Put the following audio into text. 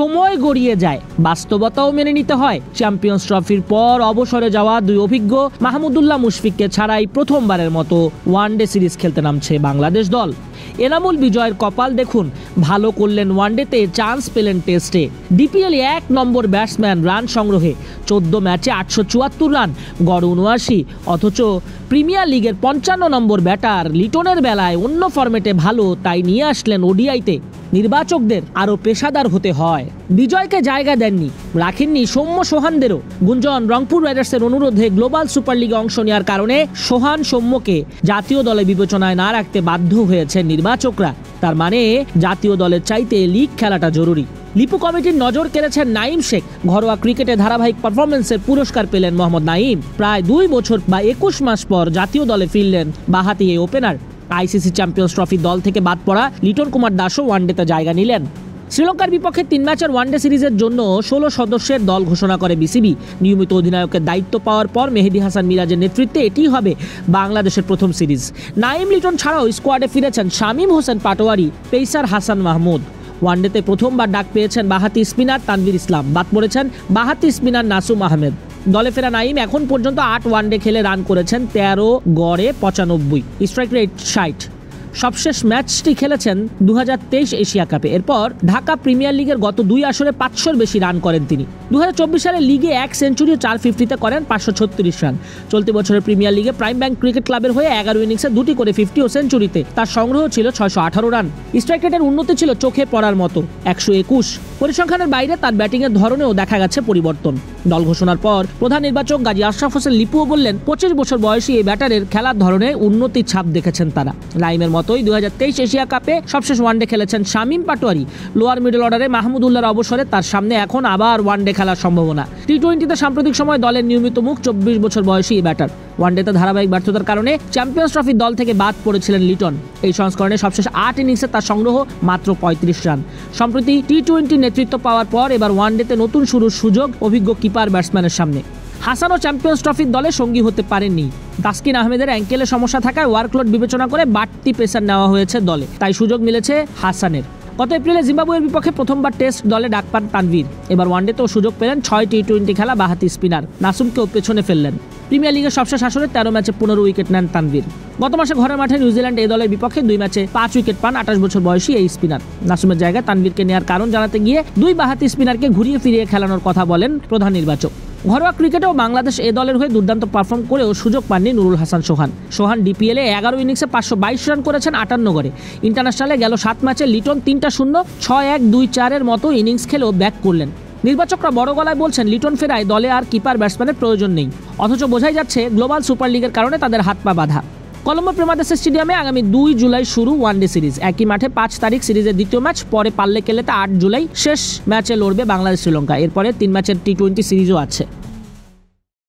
সময় গড়িয়ে যায়, বাস্তবতাও মেনে নিতে হয়। চ্যাম্পিয়ন্স ট্রফির পর অবসরে যাওয়া দুই অভিজ্ঞ মাহমুদুল্লাহ মুশফিককে ছাড়াই প্রথমবারের মতো ওয়ানডে সিরিজ খেলতে নামছে বাংলাদেশ দল। এনামুল বিজয়ের কপাল দেখুন, ভালো করলেন ওয়ানডেতে, চান্স পেলেন টেস্টে। ডিপিএল 1 নম্বর ব্যাটসম্যান রান সংগ্রহে 14 ম্যাচে 874 রান, গড় 79। অথচ প্রিমিয়ার লিগের 55 নম্বর ব্যাটার লিটনের বেলায় অন্য ফরম্যাটে ভালো, তাই নিয়ে আসলেন ওডিআইতে। নির্বাচকদের আরও পেশাদার হতে হয়। বিজয়কে জায়গা দেননি, রাখেননি সৌম্য সোহানদেরও। গুঞ্জন রংপুর রাইডার্সের অনুরোধে গ্লোবাল সুপার লিগে অংশ নেওয়ার কারণে সৌম্যকে জাতীয় দলে বিবেচনায় না রাখতে বাধ্য হয়েছেন নির্বাচকরা। তার মানে জাতীয় দলের চাইতে লিগ খেলাটা জরুরি। লিপু কমিটির নজর কেড়েছেন নাইম শেখ। ঘরোয়া ক্রিকেটে ধারাবাহিক পারফরমেন্সের পুরস্কার পেলেন মোহাম্মদ নাইম। প্রায় 2 বছর বা 21 মাস পর জাতীয় দলে ফিরলেন বাঁহাতি এই ওপেনার। আইসিসি চ্যাম্পিয়ন্স ট্রফি দল থেকে বাদ পড়া লিটন কুমার দাসও ওয়ানডেতে জায়গা নিলেন। শ্রীলঙ্কার বিপক্ষে 3 ম্যাচের ওয়ানডে সিরিজের জন্য 16 সদস্যের দল ঘোষণা করে বিসিবি। নিয়মিত অধিনায়কের দায়িত্ব পাওয়ার পর মেহেদী হাসান মিরাজের নেতৃত্বে এটি হবে বাংলাদেশের প্রথম সিরিজ। নাইম লিটন ছাড়াও স্কোয়াডে ফিরেছেন শামীম হোসেন পাটোয়ারি, পেসার হাসান মাহমুদ। ওয়ানডেতে প্রথমবার ডাক পেয়েছেন বাঁহাতি স্পিনার তানভীর ইসলাম, বাদ পড়েছেন বাঁহাতি স্পিনার নাসুম আহমেদ। দলে ফেরা নাইম এখন পর্যন্ত 8 ওয়ানডে খেলে রান করেছেন 13, গড়ে 95, স্ট্রাইক রেট 60। সবশেষ ম্যাচটি খেলেছেন 2023 এশিয়া কাপে। এরপর ঢাকা প্রিমিয়ার লিগের গত 2 আসরে 500-র বেশি রান করেন তিনি। 2024 সালে লিগে 1 সেঞ্চুরি 450-তে করেন 536 রান। চলতি বছরের প্রিমিয়ার লিগে প্রাইম ব্যাংক ক্রিকেট ক্লাবের হয়ে 11 ইনিংসে 2টি করে 50 ও সেঞ্চুরিতে তার সংগ্রহ ছিল 618 রান। স্ট্রাইক রেটের উন্নতি ছিল চোখে পড়ার মতো, 121। পরিসংখ্যানের বাইরে তার ব্যাটিংয়ের ধরনেও দেখা গেছে পরিবর্তন। দল ঘোষণার পর প্রধান নির্বাচক গাজী আশরাফ হোসেন লিপুও বললেন, 25 বছর বয়সী এই ব্যাটারের খেলার ধরনে উন্নতির ছাপ দেখেছেন তারা। নাইমের মতোই 2023 এশিয়া কাপে সবশেষ ওয়ানডে খেলেছেন শামীম পাটোয়ারি। লোয়ার মিডল অর্ডারে মাহমুদুল্লাহর অবসরে তার সামনে এখন আবার ওয়ানডে খেলার সম্ভাবনা। টি-20তে সাম্প্রতিক সময় দলের নিয়মিত মুখ 24 বছর বয়সী এই ব্যাটার। ওয়ানডেতে ধারাবাহিক ব্যর্থতার কারণে চ্যাম্পিয়ন্স ট্রফির দল থেকে বাদ পড়েছিলেন লিটন। এই সংস্করণে সবশেষ 8 ইনিংসে তার সংগ্রহ মাত্র 35 রান। সম্প্রতি টি-20 নেতৃত্ব পাওয়ার পর এবার ওয়ানডেতে নতুন শুরুর সুযোগ অভিজ্ঞ কিপার ব্যাটসম্যানের সামনে। হাসানও চ্যাম্পিয়ন্স ট্রফির দলে সঙ্গী হতে পারেননি। তাসকিন আহমেদের অ্যাঙ্কেলের সমস্যা থাকায় ওয়ার্কলোড বিবেচনা করে বাড়তি পেসার নেওয়া হয়েছে দলে, তাই সুযোগ মিলেছে হাসানের। গত এপ্রিলে জিম্বাবুয়ের বিপক্ষে প্রথমবার টেস্ট দলে ডাক পান তানভীর। এবার ওয়ানডেতেও সুযোগ পেলেন 6 টি-20 খেলা বাঁহাতি স্পিনার নাসুমকেও পেছনে ফেললেন। প্রিমিয়ার লিগের সবশেষ আসরে 13 ম্যাচে 15 উইকেট নেন তানভীর। গত মাসে ঘরের মাঠে নিউজিল্যান্ড এই দলের বিপক্ষে 2 ম্যাচে 5 উইকেট পান 28 বছর বয়সী এই স্পিনার। নাসুমের জায়গায় তানভীরকে নেওয়ার কারণ জানাতে গিয়ে 2 বাঁহাতি স্পিনারকে ঘুরিয়ে ফিরিয়ে খেলানোর কথা বলেন প্রধান নির্বাচক। ঘরোয়া ক্রিকেটেও বাংলাদেশ এ দলের হয়ে দুর্দান্ত পারফর্ম করেও সুযোগ পাননি নুরুল হাসান সোহান। ডিপিএলে 11 ইনিংসে 522 রান করেছেন 58 গড়ে। ইন্টারন্যাশনালে গেল 7 ম্যাচে লিটন 3টা শূন্য, 6-1, 2-4-এর মতো ইনিংস খেলেও ব্যাক করলেন। নির্বাচকরা বড় গলায় বলছেন লিটন ফেরায় দলে আর কিপার ব্যাটসম্যানের প্রয়োজন নেই, অথচ বোঝাই যাচ্ছে গ্লোবাল সুপার লিগের কারণে তাদের হাত পা বাঁধা। কলম্বো প্রেমাদাসা স্টেডিয়ামে আগামী 2 জুলাই শুরু ওয়ানডে সিরিজ। একই মাঠে 5 তারিখ সিরিজের দ্বিতীয় ম্যাচ, পরে পাল্লে কেলেতে 8 জুলাই শেষ ম্যাচে লড়বে বাংলাদেশ শ্রীলঙ্কা। এরপরে 3 ম্যাচের টি-20 সিরিজও আছে।